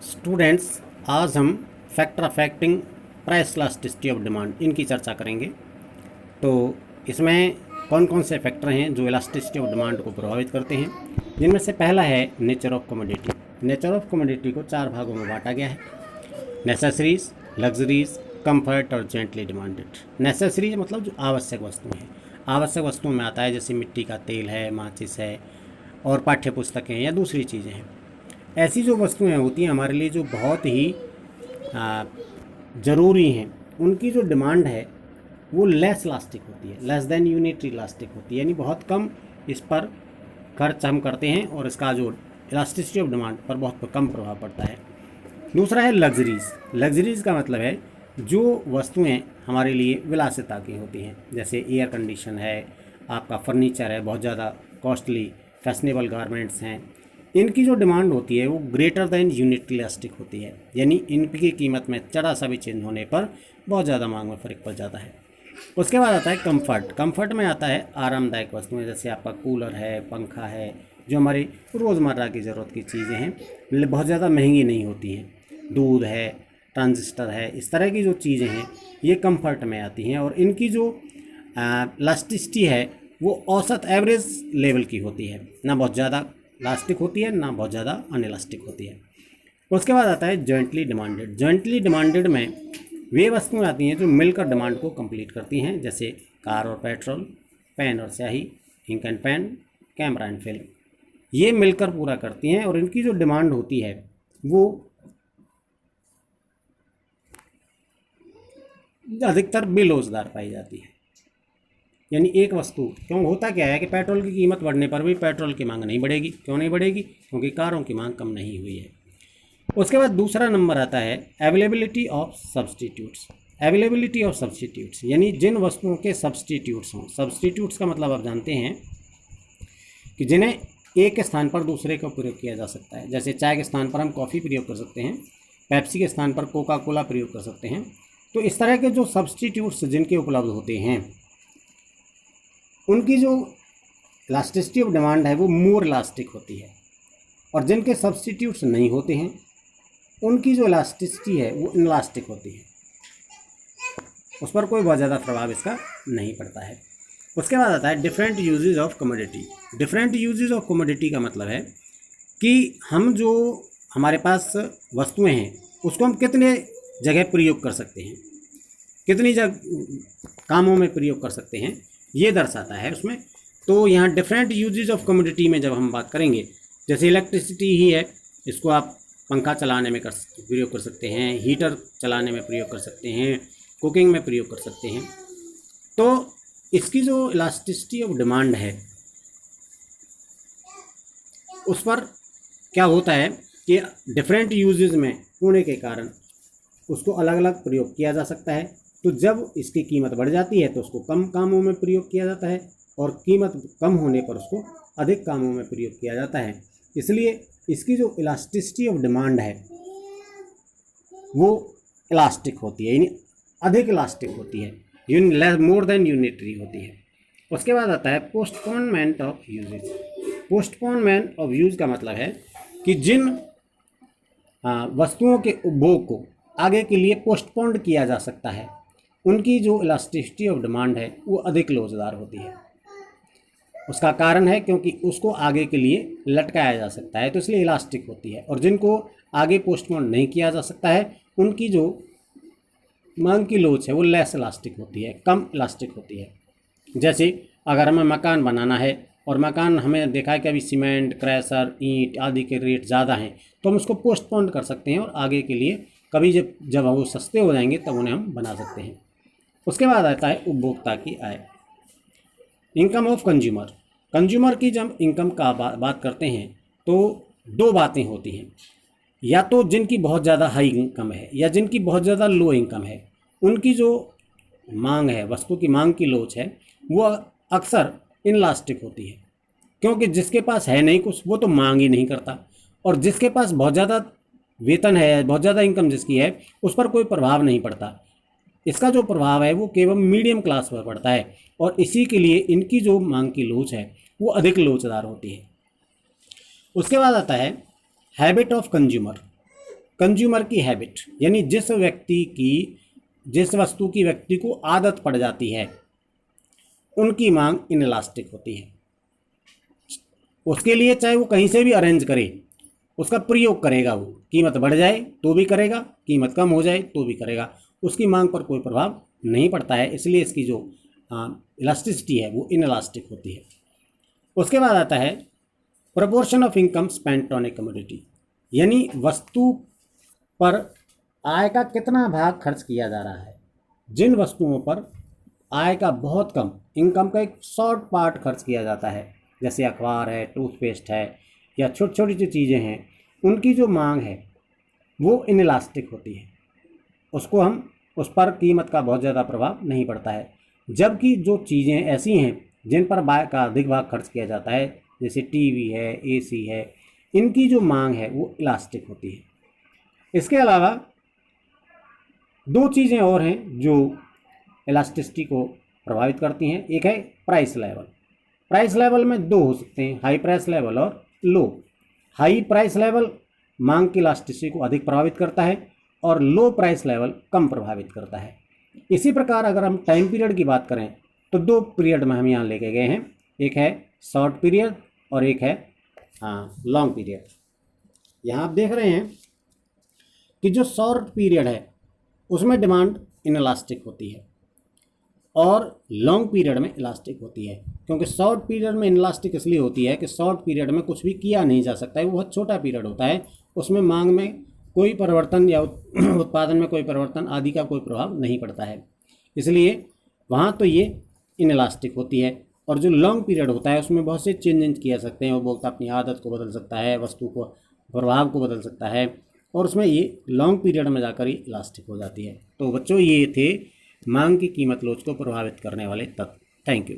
Students, आज हम factor affecting price elasticity of demand इनकी चर्चा करेंगे। तो इसमें कौन कौन से फैक्टर हैं जो इलास्टिसिटी ऑफ डिमांड को प्रभावित करते हैं, जिनमें से पहला है nature of commodity. Nature of commodity को 4 भागों में बांटा गया है: नेसेसरीज, लग्जरीज, कंफर्ट और जेंटली डिमांडेड। नेसेसरीज मतलब जो आवश्यक वस्तुएं हैं। आवश्यक वस्तुओं में आता है जैसे मिट्टी का तेल है, माचिस है और पाठ्य पुस्तकें या दूसरी चीज़ें हैं। ऐसी जो वस्तुएं होती हैं हमारे लिए जो बहुत ही ज़रूरी हैं, उनकी जो डिमांड है वो लेस इलास्टिक होती है, लेस देन यूनिटरी इलास्टिक होती है, यानी बहुत कम इस पर खर्च हम करते हैं और इसका जो इलास्टिसिटी ऑफ डिमांड पर बहुत कम प्रभाव पड़ता है। दूसरा है लग्जरीज। लग्जरीज का मतलब है जो वस्तुएं हमारे लिए विलासिता की होती हैं, जैसे एयर कंडीशन है, आपका फर्नीचर है, बहुत ज़्यादा कॉस्टली फैशनेबल गारमेंट्स हैं। इनकी जो डिमांड होती है वो ग्रेटर दैन यूनिट इलास्टिक होती है, यानी इनकी कीमत में जरा सा भी चेंज होने पर बहुत ज़्यादा मांग में फ़र्क पड़ जाता है। उसके बाद आता है कंफर्ट। कंफर्ट में आता है आरामदायक वस्तुएं, जैसे आपका कूलर है, पंखा है, जो हमारी रोज़मर्रा की ज़रूरत की चीज़ें हैं, बहुत ज़्यादा महंगी नहीं होती हैं। दूध है, ट्रांजिस्टर है, इस तरह की जो चीज़ें हैं ये कंफर्ट में आती हैं और इनकी जो इलास्टिसिटी है वो औसत एवरेज लेवल की होती है, ना बहुत ज़्यादा इलास्टिक होती है ना बहुत ज़्यादा अनइलास्टिक होती है। उसके बाद आता है जॉइंटली डिमांडेड। जॉइंटली डिमांडेड में वे वस्तुएं आती हैं जो मिलकर डिमांड को कंप्लीट करती हैं, जैसे कार और पेट्रोल, पेन और स्याही, ink and pen, camera and film. ये मिलकर पूरा करती हैं और इनकी जो डिमांड होती है वो अधिकतर बेरोजगार पाई जाती है। यानी एक वस्तु, क्यों होता क्या है कि पेट्रोल की कीमत बढ़ने पर भी पेट्रोल की मांग नहीं बढ़ेगी। क्यों नहीं बढ़ेगी? क्योंकि कारों की मांग कम नहीं हुई है। उसके बाद दूसरा नंबर आता है availability of substitutes. Availability of substitutes यानी जिन वस्तुओं के सब्सटीट्यूट्स हों। सब्सटीट्यूट्स का मतलब आप जानते हैं कि जिन्हें एक के स्थान पर दूसरे का प्रयोग किया जा सकता है। जैसे चाय के स्थान पर हम कॉफ़ी प्रयोग कर सकते हैं, पेप्सी के स्थान पर कोका कोला प्रयोग कर सकते हैं। तो इस तरह के जो सब्सटीट्यूट्स जिनके उपलब्ध होते हैं उनकी जो इलास्टिसिटी ऑफ डिमांड है वो मोर इलास्टिक होती है, और जिनके सब्सटीट्यूट्स नहीं होते हैं उनकी जो इलास्टिसिटी है वो इनलास्टिक होती है, उस पर कोई बहुत ज़्यादा प्रभाव इसका नहीं पड़ता है। उसके बाद आता है different usages of commodity. Different usages of commodity का मतलब है कि हम जो हमारे पास वस्तुएं हैं उसको हम कितने जगह प्रयोग कर सकते हैं, कितनी कामों में प्रयोग कर सकते हैं, ये दर्शाता है उसमें। तो यहाँ डिफरेंट यूजेज ऑफ कमोडिटी में जब हम बात करेंगे, जैसे इलेक्ट्रिसिटी ही है, इसको आप पंखा चलाने में प्रयोग कर सकते हैं, हीटर चलाने में प्रयोग कर सकते हैं, कुकिंग में प्रयोग कर सकते हैं। तो इसकी जो इलास्टिसिटी ऑफ डिमांड है उस पर क्या होता है कि डिफरेंट यूजेज में होने के कारण उसको अलग अलग प्रयोग किया जा सकता है। तो जब इसकी कीमत बढ़ जाती है तो उसको कम कामों में प्रयोग किया जाता है, और कीमत कम होने पर उसको अधिक कामों में प्रयोग किया जाता है। इसलिए इसकी जो इलास्टिसिटी ऑफ डिमांड है वो इलास्टिक होती है, यानी अधिक इलास्टिक होती है, मोर देन यूनिटरी होती है। उसके बाद आता है postponement of usages. Postponement of use का मतलब है कि जिन वस्तुओं के उपभोग को आगे के लिए पोस्टपोन्ड किया जा सकता है उनकी जो इलास्टिसिटी ऑफ डिमांड है वो अधिक लोचदार होती है। उसका कारण है क्योंकि उसको आगे के लिए लटकाया जा सकता है, तो इसलिए इलास्टिक होती है। और जिनको आगे पोस्टपोन नहीं किया जा सकता है उनकी जो मांग की लोच है वो लेस इलास्टिक होती है, कम इलास्टिक होती है। जैसे अगर हमें मकान बनाना है और मकान हमें देखा है कि अभी सीमेंट, क्रैशर, ईंट आदि के रेट ज़्यादा हैं, तो हम उसको पोस्टपोन कर सकते हैं और आगे के लिए कभी जब वो सस्ते हो जाएंगे तब उन्हें हम बना सकते हैं। उसके बाद आता है उपभोक्ता की आय, इनकम ऑफ कंज्यूमर। कंज्यूमर की जब इनकम का बात करते हैं तो दो बातें होती हैं, या तो जिनकी बहुत ज़्यादा हाई इनकम है या जिनकी बहुत ज़्यादा लो इनकम है, उनकी जो मांग है, वस्तु की मांग की लोच है, वो अक्सर इनलास्टिक होती है। क्योंकि जिसके पास है नहीं कुछ वो तो मांग ही नहीं करता, और जिसके पास बहुत ज़्यादा वेतन है, बहुत ज़्यादा इनकम जिसकी है, उस पर कोई प्रभाव नहीं पड़ता। इसका जो प्रभाव है वो केवल मीडियम क्लास पर पड़ता है, और इसी के लिए इनकी जो मांग की लोच है वो अधिक लोचदार होती है। उसके बाद आता है हैबिट ऑफ कंज्यूमर। कंज्यूमर की हैबिट, यानी जिस वस्तु की व्यक्ति को आदत पड़ जाती है उनकी मांग इनइलास्टिक होती है। उसके लिए चाहे वो कहीं से भी अरेंज करे, उसका प्रयोग करेगा, वो कीमत बढ़ जाए तो भी करेगा, कीमत कम हो जाए तो भी करेगा, उसकी मांग पर कोई प्रभाव नहीं पड़ता है। इसलिए इसकी जो इलास्टिसिटी है वो इनइलास्टिक होती है। उसके बाद आता है proportion of income spent on A commodity, यानी वस्तु पर आय का कितना भाग खर्च किया जा रहा है। जिन वस्तुओं पर आय का बहुत कम, इनकम का एक शॉर्ट पार्ट खर्च किया जाता है, जैसे अखबार है, टूथपेस्ट है, या छोटी छोटी जो चीज़ें हैं, उनकी जो मांग है वो इनइलास्टिक होती है। उस पर कीमत का बहुत ज़्यादा प्रभाव नहीं पड़ता है। जबकि जो चीज़ें ऐसी हैं जिन पर आय का अधिक भाग खर्च किया जाता है, जैसे टीवी है, एसी है, इनकी जो मांग है वो इलास्टिक होती है। इसके अलावा दो चीज़ें और हैं जो इलास्टिसिटी को प्रभावित करती हैं। एक है प्राइस लेवल। प्राइस लेवल में दो हो सकते हैं, हाई प्राइस लेवल और लो। हाई प्राइस लेवल मांग की इलास्टिसिटी को अधिक प्रभावित करता है और लो प्राइस लेवल कम प्रभावित करता है। इसी प्रकार अगर हम टाइम पीरियड की बात करें तो दो पीरियड में हम यहाँ लेके गए हैं, एक है शॉर्ट पीरियड और एक है लॉन्ग पीरियड। यहाँ आप देख रहे हैं कि जो शॉर्ट पीरियड है उसमें डिमांड इनइलास्टिक होती है और लॉन्ग पीरियड में इलास्टिक होती है। क्योंकि शॉर्ट पीरियड में इनइलास्टिक इसलिए होती है कि शॉर्ट पीरियड में कुछ भी किया नहीं जा सकता है, वो बहुत छोटा पीरियड होता है, उसमें मांग में कोई परिवर्तन या उत्पादन में कोई परिवर्तन आदि का कोई प्रभाव नहीं पड़ता है, इसलिए वहाँ तो ये इनइलास्टिक होती है। और जो लॉन्ग पीरियड होता है उसमें बहुत से चेंजेस किया सकते हैं, वो बोलता अपनी आदत को बदल सकता है, वस्तु को प्रभाव को बदल सकता है, और उसमें ये लॉन्ग पीरियड में जाकर ही इलास्टिक हो जाती है। तो बच्चों, ये थे मांग की कीमत लोच को प्रभावित करने वाले तत्व। Thank you.